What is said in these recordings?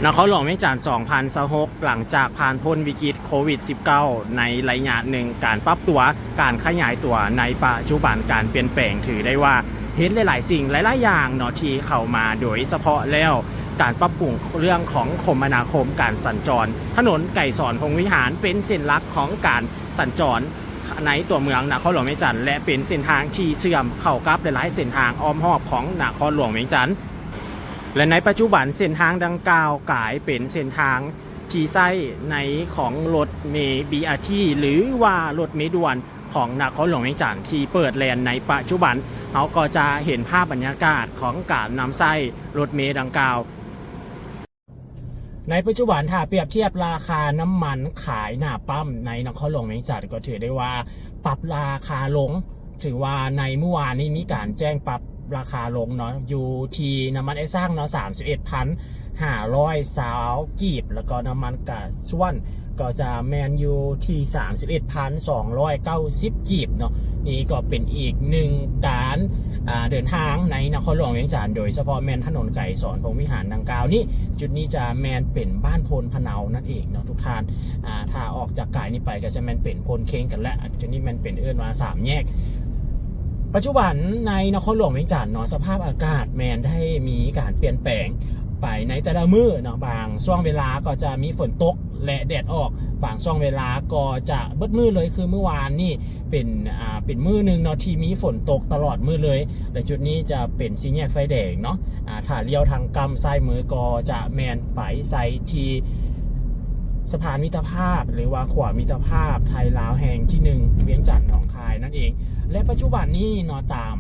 นครหลวงเวียงจันทร์2026หลังจากผ่านพ้นวิกฤตโควิด -19 ในระยะหนึ่งการปรับตัวการขยายตัวในปัจจุบันการเปลี่ยนแปลงถือได้ว่าเห็นหลายๆสิ่งหลายๆอย่างเนาะที่เข้ามาโดยเฉพาะแล้วการปรับปรุงเรื่องของคมนาคมการสัญจรถนนไก่สอนพงวิหารเป็นเส้นหลักของการสัญจรในตัวเมืองนครหลวงเวียงจันทร์และเป็นเส้นทางที่เชื่อมเข้ากับหลายๆเส้นทางอ้อมหอบของนครหลวงเวียงจันทร์และในปัจจุบันเส้นทางดังกล่าวกลายเป็นเส้นทางที่ใช้ในของรถเมล์ BRT หรือว่ารถเมล์ด่วนของนครหลวงเวียงจันทร์ที่เปิดแลนในปัจจุบันเราก็จะเห็นภาพบรรยากาศของการนำใช้รถเมล์ดังกล่าวในปัจจุบันถ้าเปรียบเทียบราคาน้ำมันขายหน้าปั๊มในนครหลวงเวียงจันทร์ก็ถือได้ว่าปรับราคาลงถือว่าในเมื่อวานนี้มีการแจ้งปรับราคาลงเนาะอยู่ที่น้ำมันไอ้สร้างเนาะ31,500กีบแล้วก็น้ำมันกาส่วนก็จะแมนอยู่ที่31,290กีบเนาะนี่ก็เป็นอีกหนึ่งการเดินทางในนครหลวงเวียงจันทร์โดยเฉพาะแมนถนนไก่สอนพงวิหารดังกล่าวนี้จุดนี้จะแมนเป็นบ้านพลพะเนานั่นเองเนาะทุกท่านถ้าออกจากไก่นี้ไปก็จะแมนเป็นพลเค้งกันและจุดนี้แมนเป็นเอื้อนว่า3 แยกปัจจุบันในนครหลวงเวียงจันทร์เนาะสภาพอากาศแมนได้มีการเปลี่ยนแปลงไปในแต่ละมื้อเนาะบางช่วงเวลาก็จะมีฝนตกและแดดออกบางช่วงเวลาก็จะเบิดมื้อเลยคือเมื่อวานนี่เป็นมื้อนึงเนาะที่มีฝนตกตลอดมื้อเลยและจุดนี้จะเป็นสี่แยกไฟแดงเนาะถ้าเลี้ยวทางกำซ้ายมือก็จะแมนไปใส่ที่สะพานมิตรภาพหรือว่าขวามิตรภาพไทยลาวแห่งที่1เวียงจันทร์หนองคายนั่นเองและปัจจุบันนี้เนาะตาม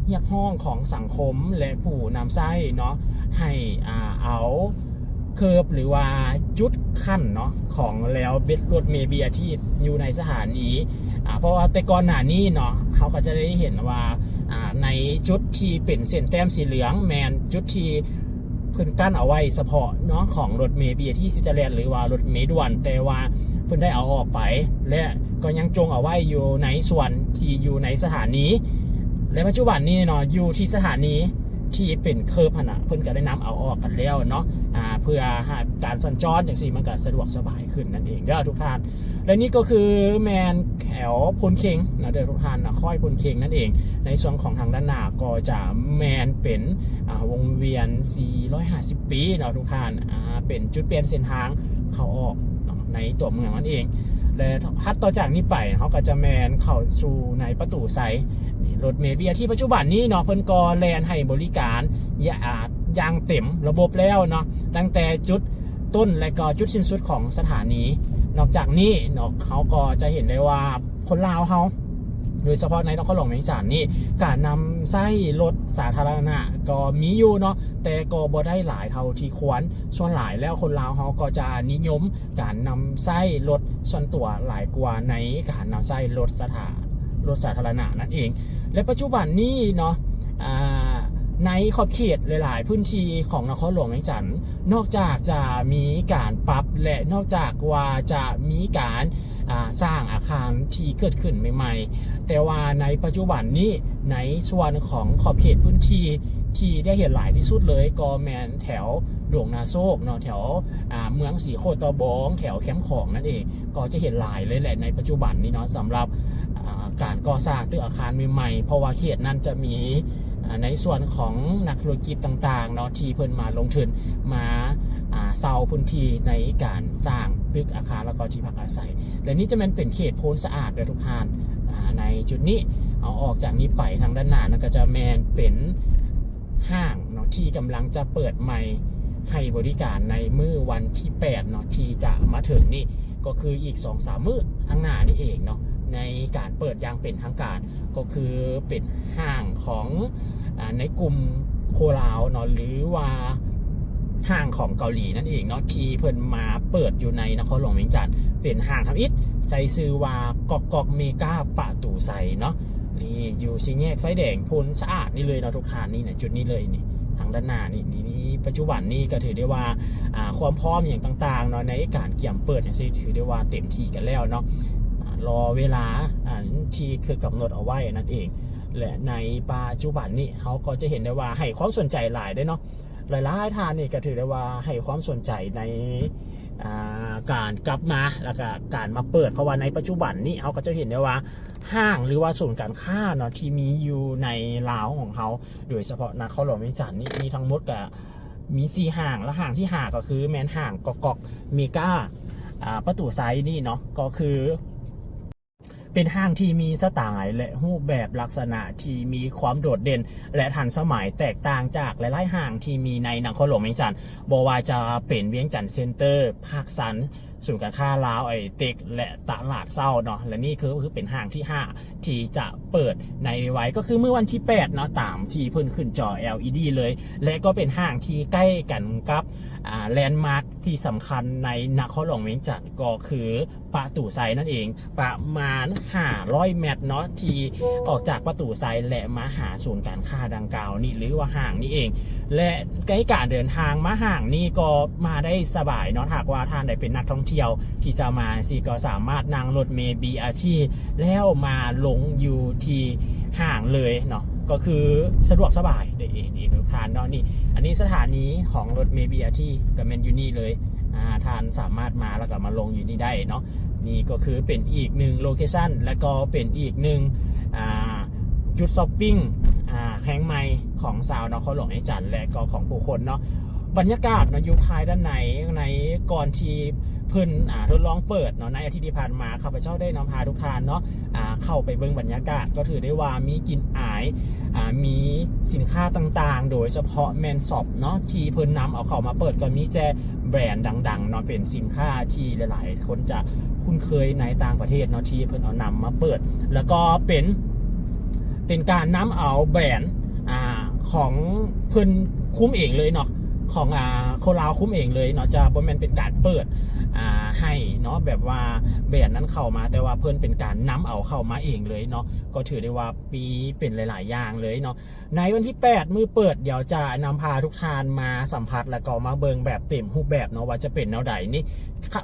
เรียกห้องของสังคมและผู้นำไส้เนาะให้เอาเคิร์ฟหรือว่าจุดขั้นเนาะของแล้วเบ็ดรถเมล์ BRT อยู่ในสถานีเพราะว่าแต่ก่อนหน้านี้เนาะเขาก็จะได้เห็นว่าในจุดที่เป็นเส้นแต้มสีเหลืองแมนจุดที่เพิ่นกั้นเอาไว้เฉพาะเนาะของรถเมล์ BRT ซิจาแลนด์หรือว่ารถเมล์ด่วนแต่ว่าเพิ่นได้เอาออกไปและก็ยังจงเอาไว้อยู่ในส่วนที่อยู่ในสถานีและปัจจุบันนี้เนาะอยู่ที่สถานีที่เป็นเคิร์ฟเพิ่นก็ได้นำเอาออกกันแล้วเนาะเพื่อการสัญจรอย่างสี่มันก็สะดวกสบายขึ้นนั่นเองเด้อทุกท่านและนี่ก็คือแมนแถวพลเค็งนะเด้อทุกท่านนะค่อยพลเค็งนั่นเองในส่วนของทางด้านหน้าก็จะแมนเป็นวงเวียน450 ปีเนาะทุกท่านเป็นจุดเปลี่ยนเส้นทางเข้าออกในตัวเมืองนั่นเองและถัดต่อจากนี้ไปเขาก็จะแมนเข้าสู่ในประตูไซรถเมล์ BRT ปัจจุบันนี้เนาะเพิ่นก็แลนให้บริการอย่างเต็มระบบแล้วเนาะตั้งแต่จุดต้นและก็จุดสิ้นสุดของสถานีนอกจากนี้เนาะเขาก็จะเห็นได้ว่าคนลาวเขาโดยเฉพาะในนครหลวงเวียงจันทร์นี่การนำใช้รถสาธารณะก็มีอยู่เนาะแต่ก็บ่ได้หลายเท่าที่ควรส่วนหลายแล้วคนลาวเขาก็จะนิยมการนำใช้รถส่วนตัวหลายกว่าในการนำใช้รถสาธารณะนั่นเองและปัจจุบันนี้เนาะในขอบเขตหลายๆพื้นที่ของนครหลวงเวียงจันทร์นอกจากจะมีการปรับและนอกจากว่าจะมีการสร้างอาคารที่เกิดขึ้นใหม่ๆแต่ว่าในปัจจุบันนี้ในส่วนของขอบเขตพื้นที่ที่ได้เห็นหลายที่สุดเลยก็แมนแถวดวงนาโซกเนาะแถวเมืองสีโคตรบองแถวแคมป์ของนั่นเองก็จะเห็นหลายเลยแหละในปัจจุบันนี้เนาะสำหรับการก่อสร้างตึกอาคารใหม่ๆเพราะว่าเขตนั้นจะมีในส่วนของนักธุรกิจต่างๆเนาะที่เพิ่นมาลงทุนมาเซาพื้นที่ในการสร้างตึกอาคารแล้วก็ที่พักอาศัยและนี่จะเป็นเขตโพนสะอาดเลยทุกท่านในจุดนี้เอาออกจากนี้ไปทางด้านหน้าก็จะแมนเป็นห้างเนาะที่กำลังจะเปิดใหม่ให้บริการในมื้อวันที่8เนาะที่จะมาถึงนี่ก็คืออีก 2-3 มื้อข้างหน้านี่เองเนาะในการเปิดอย่างเป็นทางการก็คือเป็นห้างของในกลุ่มโคลาวเนาะหรือว่าห้างของเกาหลีนั่นเองเนาะที่เพิ่นมาเปิดอยู่ในนครหลวงเวียงจันทร์เป็นห้างทำอิฐใส่ชื่อว่ากอกเมกาปะตูใสเนาะนี่อยู่สี่แยกไฟแดงพลสะอาดนี่เลยเนาะทุกท่านนี่นะจุดนี้เลยนี่ทางด้านหน้านี่ปัจจุบันนี่ก็ถือได้ว่าความพร้อมอย่างต่างๆเนาะในการเกี่ยมเปิดอย่างที่ถือได้ว่าเต็มที่กันแล้วเนาะรอเวลาที่คือกำหนดเอาไว้นั่นเองและในปัจจุบันนี้เขาก็จะเห็นได้ว่าให้ความสนใจหลายได้เนาะ หลายๆท่านนี่ก็ถือได้ว่าให้ความสนใจในการกลับมาแล้วก็การมาเปิดเพราะว่าในปัจจุบันนี้เขาก็จะเห็นได้ว่าห้างหรือว่าศูนย์การค้าเนาะที่มีอยู่ในลาวของเขาโดยเฉพาะนครหลวงเวียงจันทร์นี่มีทั้งหมดก็มี4ห้างและห้างที่5ก็คือแมนห้างกอกเมกาประตูไซนี่เนาะก็คือเป็นห้างที่มีสไตล์และรูปแบบลักษณะที่มีความโดดเด่นและทันสมัยแตกต่างจากหลายๆห้างที่มีในนครหลวงเวียงจันทร์บ่ว่าจะเป็นเวียงจันทร์เซ็นเตอร์ภาคสันศูนย์การค้าลาวไอเต็กและตลาดเศร้าเนาะและนี่คือเป็นห้างที่5ที่จะเปิดในไว้ก็คือเมื่อวันที่8เนาะตามที่เพิ่นขึ้นจอ LED เลยและก็เป็นห้างที่ใกล้กันกับแลนด์มาร์คที่สำคัญในนครหลวงเวียงจันทร์ก็คือประตูไซนั่นเองประมาณ500 เมตรเนาะที่ออกจากประตูไซและมาหาศูนย์การค้าดังกล่าวนี่หรือว่าห้างนี่เองและใกล้การเดินทางมาห้างนี่ก็มาได้สบายเนาะหากว่าท่านใดเป็นนักท่องเที่ยวที่จะมาสิก็สามารถนั่งรถเมล์ BRT แล้วมาลงอยู่ที่ห้างเลยเนาะก็คือสะดวกสบายได้เองทุกท่านเนาะนี่อันนี้สถานีของรถเมล์ BRT กับแมนยูนี่เลยท่านสามารถมาแล้วก็มาลงอยู่นี่ได้เนาะนี่ก็คือเป็นอีกหนึ่งโลเคชั่นและก็เป็นอีกหนึ่งจุดช้อปปิ้งแห่งใหม่ของชาวนครหลวงเวียงจันทร์และก็ของผู้คนเนาะบรรยากาศเนาะอยู่ภายด้านในก่อนที่เพิ่นทดลองเปิดเนาะในอาทิตย์ที่ผ่านมาข้าพเจ้าได้นำพาทุกท่านเนาะเข้าไปเบิ่งบรรยากาศก็ถือได้ว่ามีกลิ่นอายมีสินค้าต่างๆโดยเฉพาะแมนช็อปเนาะที่เพิ่นนำเอาเข้ามาเปิดก็มีแต่แบรนด์ดังๆเนาะเป็นสินค้าที่หลายๆคนจะคุ้นเคยในต่างประเทศเนาะที่เพิ่นเอานำมาเปิดแล้วก็เป็นการนำเอาแบรนด์ของเพิ่นคุ้มเองเลยเนาะของโคลาวคุ้มเองเลยเนาะจะบ่แม่นเป็นการเปิดให้เนาะแบบว่าแบรนด์นั้นเข้ามาแต่ว่าเพิ่นเป็นการนำเอาเข้ามาเองเลยเนาะก็ถือได้ว่าปีเป็นหลายๆอย่างเลยเนาะในวันที่8มื้อเปิดเดี๋ยวจะนำพาทุกท่านมาสัมผัสแล้วก็มาเบิ่งแบบเต็มรูปแบบเนาะว่าจะเป็นแนวใดนี่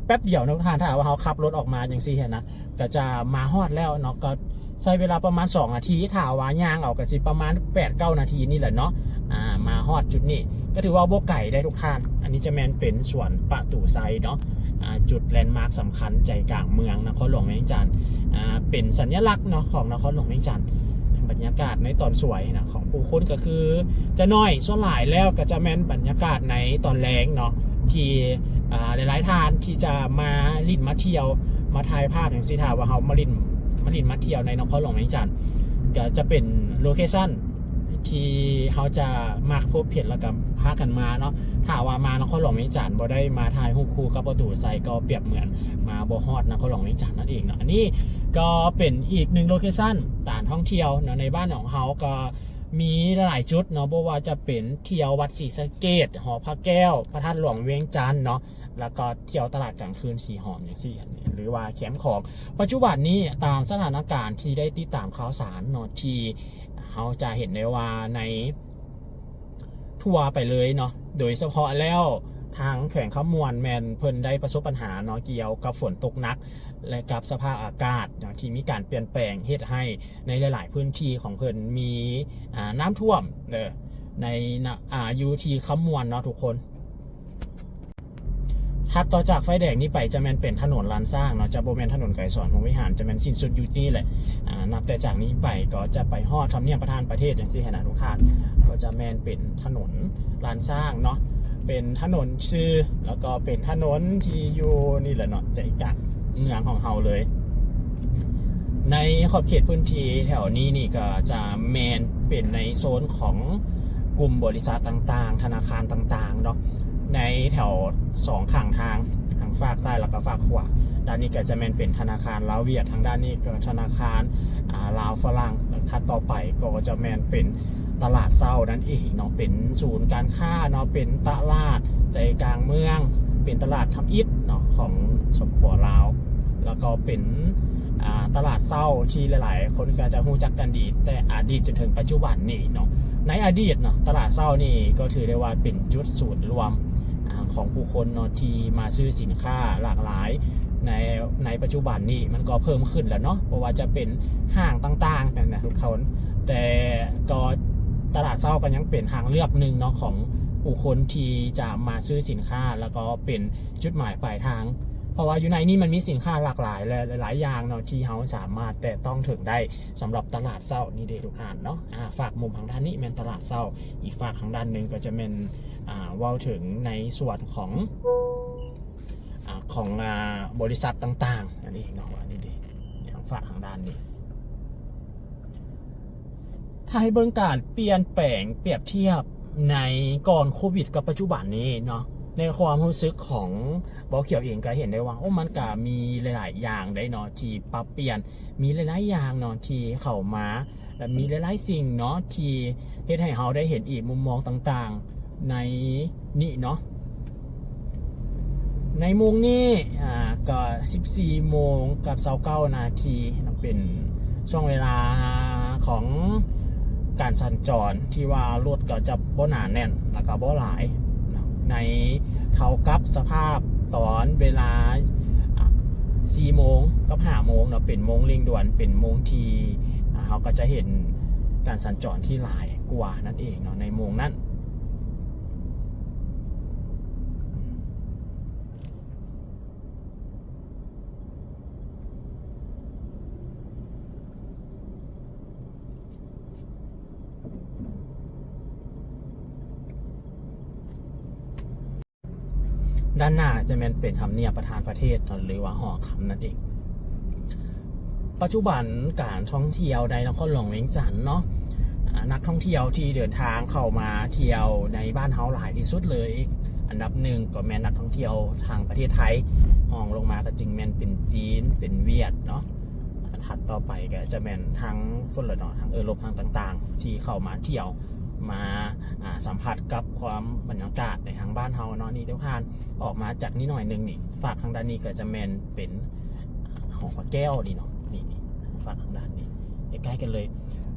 แป๊บเดียวนะทุกท่านถ้าว่าเขาขับรถออกมาจังซี่นะก็จะมาฮอดแล้วเนาะก็ใช้เวลาประมาณ2นาทีถ้าว่าย่างเอาก็สิประมาณ 8-9 นาทีนี่แหละเนาะมาฮอดจุดนี้ก็ถือว่าบ่ไก่ได้ทุกท่านอันนี้จะแมนเป็นสวนประตูไซเนาะจุดแลนด์มาร์คสำคัญใจกลางเมืองนครหลวงเวียงจันทร์เป็นสัญลักษณ์เนาะของนครหลวงเวียงจันทร์บรรยากาศในตอนสวยนะของผู้คนก็คือจะน้อยส่วนหลายแล้วก็จะแมนบรรยากาศในตอนแรงเนาะที่หลายๆท่านที่จะมาลิ้นมาเที่ยวมาถ่ายภาพอย่างสิท่าว่าเขามาลิ้นมาเที่ยวในนครหลวงเวียงจันทร์ก็จะเป็นโลเคชั่นที่เขาจะมักพบเห็นแล้วก็พากันมาเนาะถ้าว่ามานครหลวงเวียงจันทร์บ่ได้มาถ่ายรูปคู่กับประตูไซก็เปรียบเหมือนมาบ่ฮอดนครหลวงเวียงจันทร์นั่นเองเนาะอันนี้ก็เป็นอีกหนึ่งโลเคชั่นต่างท่องเที่ยวเนาะในบ้านของเขาก็มีหลายจุดเนาะบ่ว่าจะเป็นเที่ยววัดศรีสะเกษหอพระแก้วพระธาตุหลวงเวียงจันทร์เนาะแล้วก็เที่ยวตลาดกลางคืนสีหอมอย่างซี่หรือว่าแคมป์ของปัจจุบันนี้ตามสถานการณ์ที่ได้ติดตามข่าวสารเนาะที่เขาจะเห็นได้ว่าในทัวร์ไปเลยเนาะโดยเฉพาะแล้วทางแขวงขมวนแมนเพิ่นได้ประสบปัญหาเนาะเกี่ยวกับฝนตกหนักและกับสภาพอากาศเนาะที่มีการเปลี่ยนแปลงเฮ็ดให้ในหลายๆพื้นที่ของเพิ่นมีน้ำท่วมในอยู่ที่ขมวนเนาะทุกคนถัดต่อจากไฟแดงนี้ไปจะแมนเป็นถนนลานสร้างเนาะจะโบแมนถนนไก่สอนของวิหารจะแมนสิ้นสุดอยู่นี่แหละนับแต่จากนี้ไปก็จะไปฮอดทำเนียบประธานประเทศอย่างที่เห็นทุกท่านก็จะแมนเป็นถนนลานสร้างเนาะเป็นถนนชื่อแล้วก็เป็นถนนที่อยู่นี่แหละเนาะใจกลางเมืองของเฮาเลยในขอบเขตพื้นที่แถวนี้นี่ก็จะแมนเป็นในโซนของกลุ่มบริษัทต่างๆธนาคารต่างๆเนาะในแถว2ข้างทางฝากซ้ายแล้วก็ฝากขวาด้านนี้ก็จะเป็นธนาคารลาวเวียดทางด้านนี้ก็ธนาคารลาวฝรั่งถัดต่อไปก็จะเป็นตลาดเศร้านั่นเองเนาะเป็นศูนย์การค้าเนาะเป็นตลาดใจกลางเมืองเป็นตลาดทำอิฐเนาะของสปป.ลาวแล้วก็เป็นตลาดเศร้าที่หลายๆคนก็จะรู้จักกันดีแต่อดีตจนถึงปัจจุบันนี่เนาะในอดีตเนาะตลาดเศร้านี่ก็ถือได้ว่าเป็นจุดศูนย์รวมของผู้คนเนาะที่มาซื้อสินค้าหลากหลายในปัจจุบันนี้มันก็เพิ่มขึ้นแล้วเนาะเพราะว่าจะเป็นห้างต่างๆนะทุกคนแต่ก็ตลาดเศร้าก็ยังเป็นทางเลือกหนึ่งเนาะของผ ผู้คนที่จะมาซื้อสินค้าแล้วก็เป็นจุดหมายปลายทางเพราะว่าอยู่ในนี้มันมีสินค้าหลากหลายและหลายอย่างเนาะที่เราสามารถแต่ต้องถึงได้สำหรับตลาดเช้านี่เด้ทุกท่านเนาะฝากมุมทางด้านนี้เป็นตลาดเช้าอีกฝากทางด้านหนึ่งก็จะเป็นเว้าถึงในส่วนของบริษัทต่างๆนั่นเองเนาะอันนี้เด้ทางฝากทางด้านนี้ถ้าให้เบิ่งการเปลี่ยนแปลงเปรียบเทียบในก่อนโควิดกับปัจจุบันนี้เนาะในความรู้สึกของเบาเขียวเองก็เห็นได้ว่ามันก็มีหลายๆอย่างได้เนาะที่ปรับเปลี่ยนมีหลายๆอย่างเนาะที่เข้ามาและมีหลายๆสิ่งเนาะที่เฮ็ดให้เราได้เห็นอีกมุมมองต่างๆในนี่เนาะในมุมนี้ก็14 โมงกับ29 นาทีเป็นช่วงเวลาของการสัญจรที่ว่ารถก็จะบ่หนาแน่นแล้วก็บ่หลายในเท่ากับสภาพตอนเวลา4 โมงกับ5 โมงเนาะเป็นโมงเร่งด่วนเป็นโมงที่เราก็จะเห็นการสัญจรที่หลายกว่านั่นเองเนาะในโมงนั้นด้านหน้าจะเป็นทำเนียบประธานประเทศหรือว่าหอคำนั่นเองปัจจุบันการท่องเที่ยวในนครหลวงเวียงจันทร์เนาะนักท่องเที่ยวที่เดินทางเข้ามาเที่ยวในบ้านเฮาหลายที่สุดเลยอันดับหนึ่งก็แม่นนักท่องเที่ยวทางประเทศไทยห้องลงมาก็จึงแม่นเป็นจีนเป็นเวียดเนาะถัดต่อไปก็จะแม่นทางฝรั่งเนาะทางยุโรปทางต่างๆที่เข้ามาเที่ยวมาสัมผัสกับความบรรยากาศในทางบ้านเฮาเนาะนี่ทุกท่านออกมาจากนี้หน่อยนึงนี่ฝากทางด้านนี้ก็จะแม่นเป็นหอพระแก้วนี่เนาะนี่ฝากทางด้านนี้ใกล้ๆกันเลย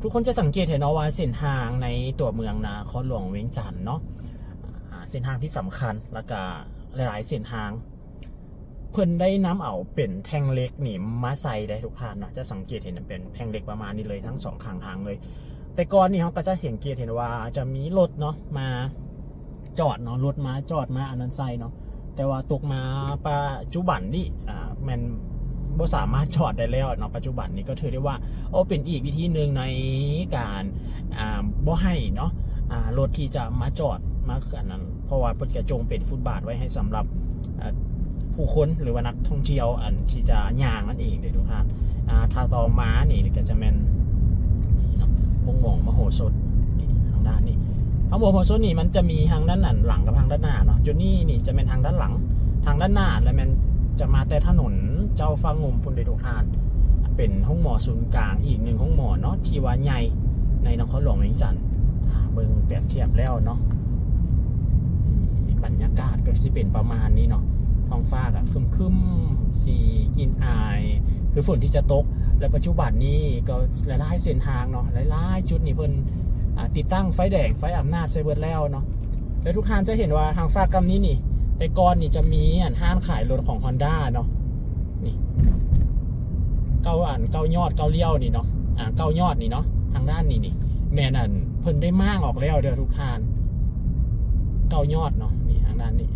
ทุกคนจะสังเกตเห็นเอาว่าเส้นทางในตัวเมืองนครหลวงเวียงจันทร์เนาะเส้นทางที่สำคัญแล้วก็หลายๆเส้นทางเพิ่นได้น้ำเอาเป็นแท่งเหล็กนี่มาใส่ได้ทุกท่านเนาะจะสังเกตเห็นเป็นแท่งเหล็กประมาณนี้เลยทั้ง2 ข้างทางเลยแต่ก่อนนี่เขาก็จะเห็นเห็นว่าจะมีรถเนาะมาจอดเนาะรถมาจอดมาอันนั้นใส่เนาะแต่ว่าตกมาปัจจุบันนี่มันบ่สามารถจอดได้แล้วเนาะปัจจุบันนี้ก็ถือได้ว่าเป็นอีกวิธีหนึ่งในการบ่ให้เนาะรถที่จะมาจอดมาอันนั้นเพราะว่าเพิ่นกระจงเป็นฟุตบาทไว้ให้สำหรับผู้คนหรือว่านักท่องเที่ยวอันที่จะย่างนั่นเองเด้อทุกท่านถ้าต่อมานี่ก็จะเป็นวงหม่องมโหสถนี่ทางด้านนี้พระมโหสถนี่มันจะมีทางด้านหลังกับทางด้านหน้าเนาะจุดนี้นี่จะเป็นทางด้านหลังทางด้านหน้าแล้วมันจะมาแต่ถนนเจ้าฟ้างมพุ่นเดทุกท่านเป็นห้องหมอศูนย์กลางอีก1ห้องหมอเนาะที่ว่าใหญ่ในนครหลวงเวียงจันทร์เบิ่งเปรียบเทียบแล้วเนาะบรรยากาศก็สิเป็นประมาณนี้เนาะท้องฟ้าก็ครึ้มๆสีกินอายคือฝนที่จะตกและปัจจุบันนี้ก็หลายๆเส้นทางเนาะหลายๆจุดนี่เพิ่นติดตั้งไฟแดงไฟอำนาจใส่เบิดแล้วเนาะแล้วทุกท่านจะเห็นว่าทางฟ้ากำนี้นี่แต่ก่อนนี่จะมีห้างขายรถของ Honda เนาะนี่เก้ายอดเก้าเลี้ยวนี่เนาะเก้ายอดนี่เนาะทางด้านนี้นี่แม่นั่นเพิ่นได้มั่งออกแล้วเด้อทุกท่านเก้ายอดเนาะนี่ทางด้านนี้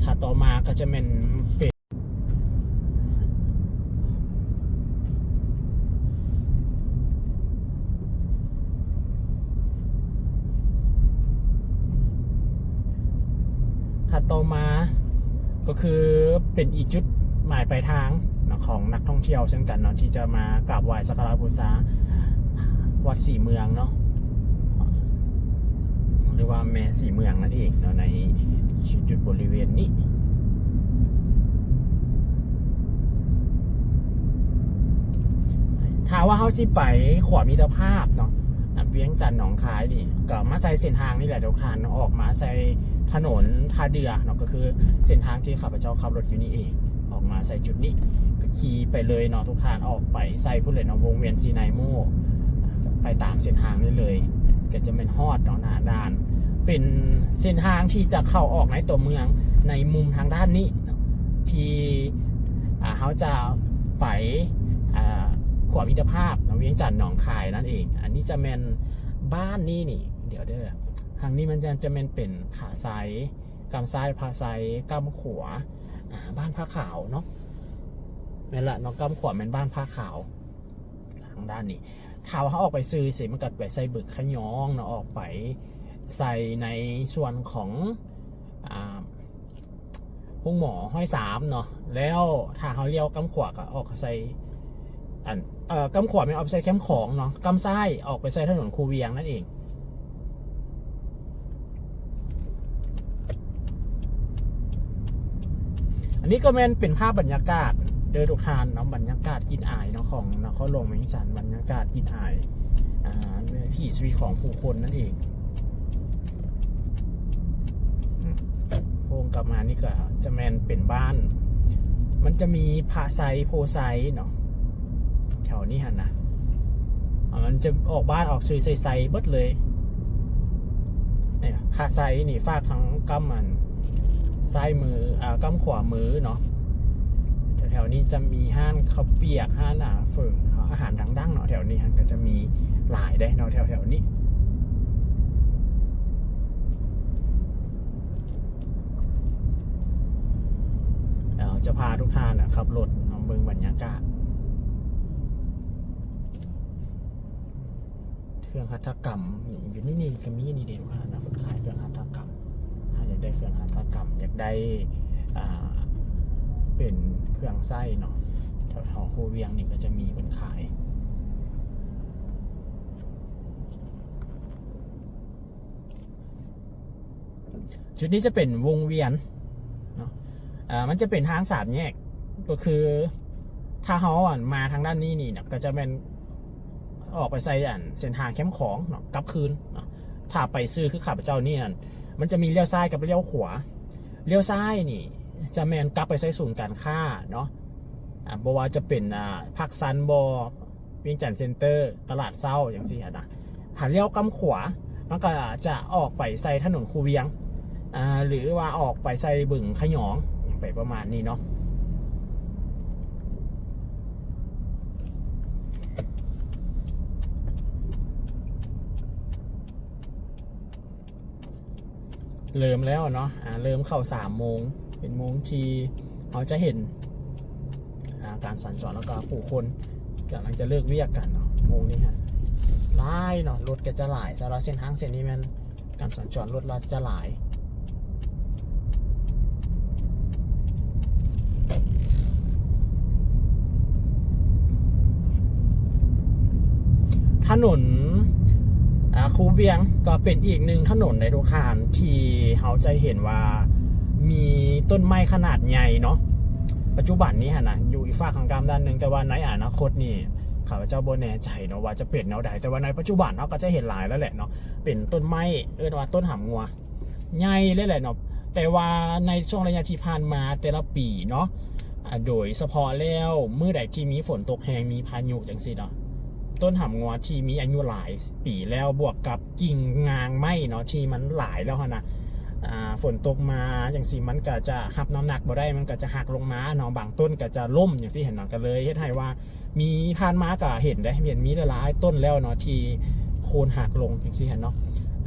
ถ้าต่อมาก็จะเป็นต่อมาก็คือเป็นอีกจุดหมายปลายทางของนักท่องเที่ยวเช่นกันเนาะที่จะมากราบไหว้สักการะบูชาวัดสี่เมืองเนาะหรือว่าแม่สี่เมืองนั่นเองเนาะในจุดบริเวณนี้ถ้าว่าเขาสิไปขวามิตรภาพเนาะเวียงจันทร์หนองคายนี่ก็มาใส่เส้นทางนี่แหละทุกท่านออกมาใส่ถนนท่าเรือเนาะก็คือเส้นทางที่ข้าพเจ้าขับรถอยู่นี่เองออกมาใส่จุดนี้ก็ขี่ไปเลยเนาะทุกท่านออกไปใส่พุ่นเลยเนาะวงเวียนซีไนโมไปตามเส้นทางนี้เลยก็จะเป็นฮอดเนาะหน้าด้านเป็นเส้นทางที่จะเข้าออกในตัวเมืองในมุมทางด้านนี้ที่เขาจะไปขวามิตรภาพเวียงจันทร์หนองคายนั่นเองอันนี้จะเป็นบ้านนี่ เดี๋ยวเด้อทางนี้มันจะเป็นผาไซกำซ้ายผาไซกำขวาบ้านผ้าขาวเนาะนั่นแหละเนาะกำขวาเป็นบ้านผ้าขาวทางด้านนี้ถ้าว่าเขาออกไปซื้อสิมันก็ไปใส่บึกขยองเนาะออกไปใส่ในส่วนของห้องหมอห้อยสามเนาะแล้วถ้าเขาเลี้ยวกำขวาก็ออกใส่กำขวาเป็นออกไปใส่แคมป์ของเนาะกำซ้ายออกไปใส่ถนนคูเวียงนั่นเองอันนี้ก็แม่นเป็นภาพบรรยากาศเดินทุกทานเนาะบรรยากาศกินอายเนาะของนครหลวงเวียงจันทร์บรรยากาศกินอายผีชีวิตของผู้คนนั่นเองโค้งกลับมานี่ก็จะแม่นเป็นบ้านมันจะมีผาไซโพไซเนาะแถวนี้ฮะนะมันจะออกบ้านออกซื้อไซเบิดเลยเนี่ยผาไซนี่ฝากทั้งกำมันซ้ายมือกำขวามือเนาะแถวนี้จะมีห้านข้าวเปียกห้านเฝออาหารดังๆเนาะแถวนี้ก็จะมีหลายได้เนาะแถวนี้จะพาทุกท่านขับรถเบิ่งบรรยากาศเครื่องหัตถกรรมอยู่นี่ก็มีนี่เด่นค่ะนะคนขายเครื่องหัตถกรรมถ้าอยากได้เครื่องหัตถกรรมอยากได้เป็นเครื่องไส้เนาะแถวๆโคเวียงนี่ก็จะมีคนขายจุดนี้จะเป็นวงเวียนเนาะมันจะเป็นทางสามแยกก็คือถ้าเขามาทางด้านนี้นี่เนี่ยก็จะเป็นออกไปใส่เส้นทางแคมป์ของเนาะกลับคืนเนาะถ้าไปซื้อคือขับเจ้านี่มันจะมีเลี้ยวซ้ายกับเลี้ยวขวาเลี้ยวซ้ายนี่จะแมนกลับไปใส่ศูนย์การค้าเนาะบอกว่าจะเป็นพักซันบอเวียงจันทร์เซ็นเตอร์ตลาดเศร้าอย่างสี่นะหาเลี้ยวกำขวามันก็จะออกไปใส่ถนนคูเวียงหรือว่าออกไปใส่บึงขยองไปประมาณนี้เนาะเริ่มแล้วเนาะเริ่มเข้า3 โมงเป็นโมงที่เราจะเห็นการสัญจรแล้วก็ผู้คนกำลังจะเลิกเวียกกันเนาะโมงนี้ฮะหลายเนาะรถก็จะหลายสำหรับเส้นทางเส้นนี้มันการสัญจรรถจะหลายถนนคูเวียงก็เป็นอีกหนึ่งถนนในทุกทางที่เราจะเห็นว่ามีต้นไม้ขนาดใหญ่เนาะปัจจุบันนี้นะอยู่อีกฝั่งด้านหนึ่งแต่ว่าในอนาคตนี่ข้าพเจ้าบ่แน่ใจเนาะว่าจะเป็นแนวใดแต่ว่าในปัจจุบันเราก็จะเห็นหลายแล้วแหละเนาะเป็นต้นไม้ว่าต้นหำงัวใหญ่เลยแหละเนาะแต่ว่าในช่วงระยะที่ผ่านมาแต่ละปีเนาะโดยเฉพาะแล้วเมื่อใดที่มีฝนตกแรงมีพายุจังสิเนาะต้นหำงัวที่มีอายุหลายปีแล้วบวกกับกิ่งงางไม้เนาะที่มันหลายแล้วนะฝนตกมาอย่างสิมันก็จะหับน้ำหนักบ่ได้มันก็จะหักลงมาเนาะบางต้นก็จะล่มอย่างสิเห็นเนาะก็เลยเฮ็ดให้ว่ามีผ่านมาก็เห็นได้เห็นมีหลายต้นแล้วเนาะที่โคนหักลงอย่างสิเห็นเนาะ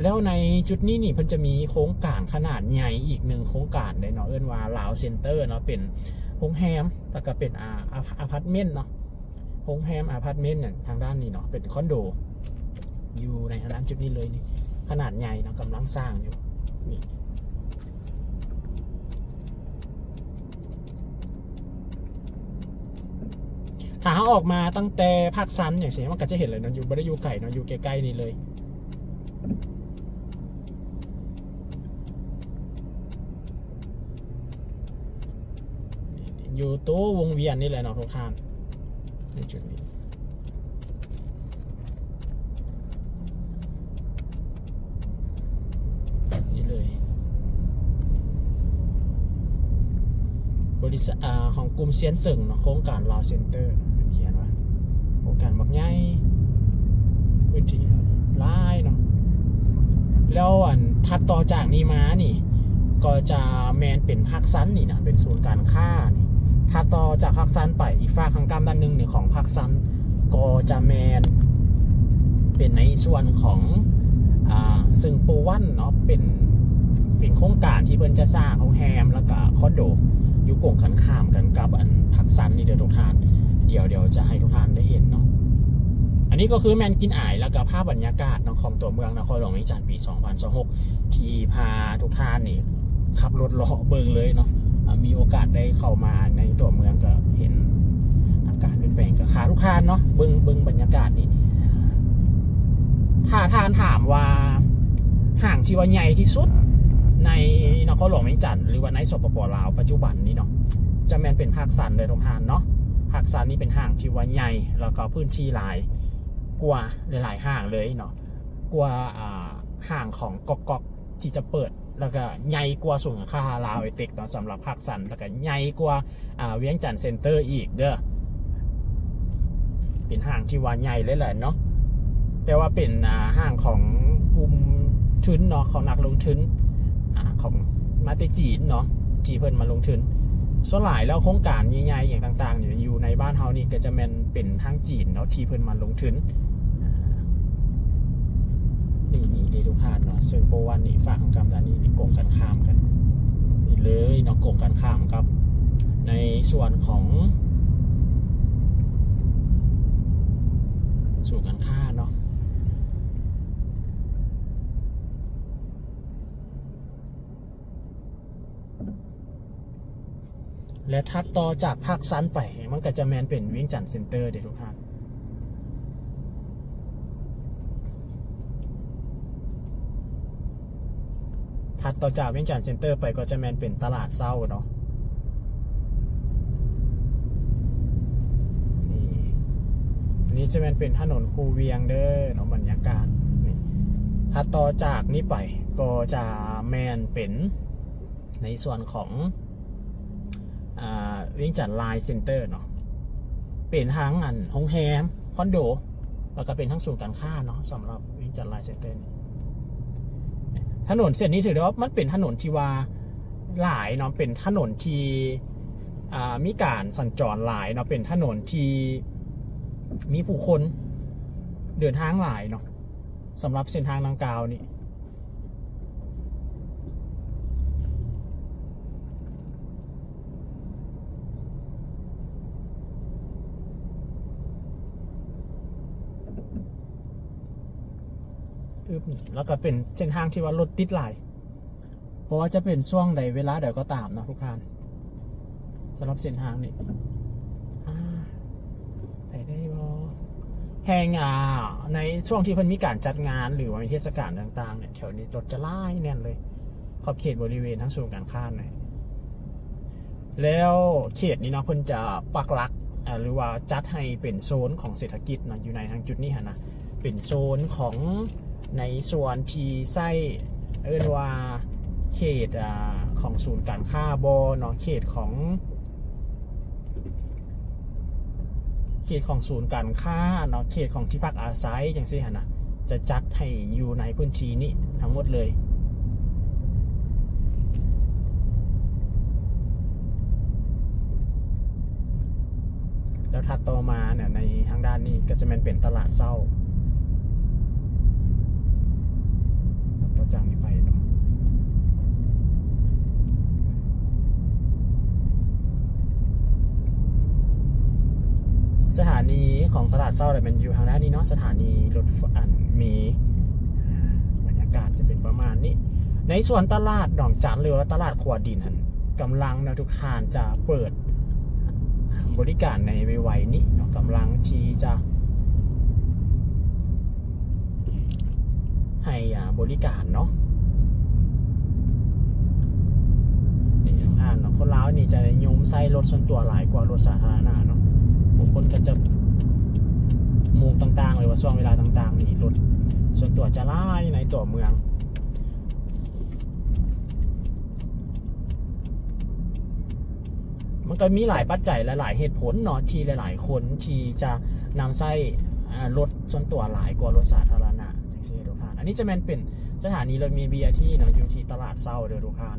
แล้วในจุดนี้นี่เพิ่นจะมีโครงการขนาดใหญ่อีกหนึ่งโครงการได้เนาะเอิ้นว่าลาวเซ็นเตอร์เนาะเป็นโรงแรมแล้วก็เป็นอพาร์ตเมนต์เนาะโรงแรมอพาร์ตเมนต์เนี่ยทางด้านนี้เนาะเป็นคอนโดอยู่ในทางด้านจุดนี้เลยนี่ขนาดใหญ่เนาะกำลังสร้างอยู่นี่ถ้าเขาออกมาตั้งแต่ภาคซันอย่างเช่นมันก็จะเห็นเลยเนาะอยู่บริยูไก่เนาะอยู่ใกล้ๆนี่เลยอยู่ตัววงเวียนนี่แหละเนาะทุกท่านในจุดนี้นี่เลยบริษัทของกลุ่มเซียนเซิงเนาะโครงการลาวเซ็นเตอร์เขียนว่าโครงการบักใหญ่พื้นที่หลายเนาะแล้วถัดต่อจากนี้มานี่ก็จะแมนเป็นภาคซันนี่นะเป็นศูนย์การค้านี่ถ้าต่อจากภาคซันไปอีกฝั่งข้างกำด้านหนึ่งเนี่ยของภาคซันก็จะแมนเป็นในส่วนของ ซึ่งโปรวันเนาะเป็นโครงการที่เพิ่นจะสร้างโรงแรมแล้วก็คอนโดอยู่กงกันข้ามกันกับอันพักสันนี่เด้อทุกท่านเดี๋ยวจะให้ทุกท่านได้เห็นเนาะอันนี้ก็คือแมนกินอ่ายแล้วก็ภาพบรรยากาศของตัวเมืองนครหลวงเวียงจันทร์ปี 2026 ที่พาทุกท่านนี่ขับรถเลาะเบิงเลยเนาะมีโอกาสได้เข้ามาในตัวเมืองก็เห็นอากาศเปลี่ยนแปลงกับขาทุกท่านเนาะเบิงบรรยากาศนี่ถ้าท่านถามว่าห่างที่ว่าใหญ่ที่สุดในนครหลวงเวียงจันทร์หรือว่าในสปป.ลาวปัจจุบันนี้เนาะจะแมนเป็นภาคสันเลยทุกท่านเนาะภาคสันนี่เป็นห่างที่ว่าใหญ่แล้วก็พื้นที่หลายกว่าหลายห่างเลยเนาะกว่าห่างของกอกที่จะเปิดแล้วก็ใหญ่กว่าสูงค่าลาวไอเต็กเนาะสำหรับภาคสันแล้วก็ใหญ่กว่าเวียงจันทร์เซ็นเตอร์อีกเด้อเป็นห่างที่ว่าใหญ่เลยแหละเนาะแต่ว่าเป็นห่างของกลุ่มทุนเนาะของนักลงทุนของมาติจีนเนาะที่เพิ่นมาลงทุนส่วนหลายแล้วโครงการใหญ่ๆอย่างต่างๆอยู่ในบ้านเฮานี่ก็จะเป็นทางจีนเนาะที่เพิ่นมาลงทุนนี่ทุกท่านเนาะซึ่งโปรวันนี่ฝั่งกำดานนี่โกงกันข้ามกันนี่เลยเนาะโกงกันข้ามครับในส่วนของสู่กันค่าเนาะและถัดต่อจากภาคซันไปมันก็จะแมนเป็นเวียงจันทร์เซ็นเตอร์เด้ทุกท่านถัดต่อจากเวียงจันทร์เซ็นเตอร์ไปก็จะแมนเป็นตลาดเศร้าเนาะนี่จะแมนเป็นถนนคูเวียงเด้อเนาะบรรยากาศนี่ถัดต่อจากนี้ไปก็จะแมนเป็นในส่วนของเวียงจันทร์ไลน์เซ็นเตอร์เนาะเป็นทั้งโรงแรมคอนโดแล้วก็เป็นทั้งศูนย์การค้าเนาะสำหรับเวียงจันทร์ไลน์เซ็นเตอร์ถนนเส้นนี้ถือได้ว่ามันเป็นถนนที่ว่าหลายเนาะเป็นถนนที่มีการสัญจรหลายเนาะเป็นถนนที่มีผู้คนเดินทางหลายเนาะสำหรับเส้นทางดังกล่าวนี่แล้วก็เป็นเส้นทางที่ว่ารถติดหลายเพราะว่าจะเป็นช่วงใดเวลาเดี๋ยวก็ตามเนาะทุกท่านสำหรับเส้นทางนี้ไปได้บ่แห่งในช่วงที่เพิ่นมีการจัดงานหรือว่ามีเทศกาลต่างๆเนี่ยแถวนี้รถจะไล่แน่นเลยขอบเขตบริเวณทั้งศูนย์การค้าเนี่ยแล้วเขตนี้เนาะเพิ่นจะปักหลักหรือว่าจัดให้เป็นโซนของเศรษฐกิจนะอยู่ในทางจุดนี้ฮะนะเป็นโซนของในส่วนที่ไส้ว่าเขตของศูนย์การค้าบเนาะเขตของศูนย์การค้าเนาะเขตของที่พักอาศัยอย่างซี่ฮะนะจะจัดให้อยู่ในพื้นที่นี้ทั้งหมดเลยแล้วถัดต่อมาเนี่ยในทางด้านนี้ก็จะเป็นตลาดเศร้าต่อจากนี้ไปเนาะสถานีของตลาดเศร้าเนี่ยมันอยู่ทางด้านนี้เนาะสถานีรถมีบรรยากาศจะเป็นประมาณนี้ในส่วนตลาดดอนจันหรือว่าตลาดขวดดินกำลังนะทุกท่านจะเปิดบริการในไวๆนี้เนาะกำลังที่จะให้บริการเนาะนี่ทุกท่านเนาะคนลาวนี่จะนิยมใช้รถส่วนตัวหลายกว่ารถสาธารณะเนาะบางคนก็จะโมงต่างๆหรือว่าช่วงเวลาต่างๆนี่รถส่วนตัวจะไล่ในตัวเมืองมันก็มีหลายปัจจัยและหลายเหตุผลเนาะที่หลายๆคนที่จะนำใช้รถส่วนตัวหลายกว่ารถสาธารณะอย่างเช่นทุกท่านอันนี้จะเป็นสถานีรถเมล์ BRT เนาะอยู่ที่ตลาดเศร้าเด้อทุกท่าน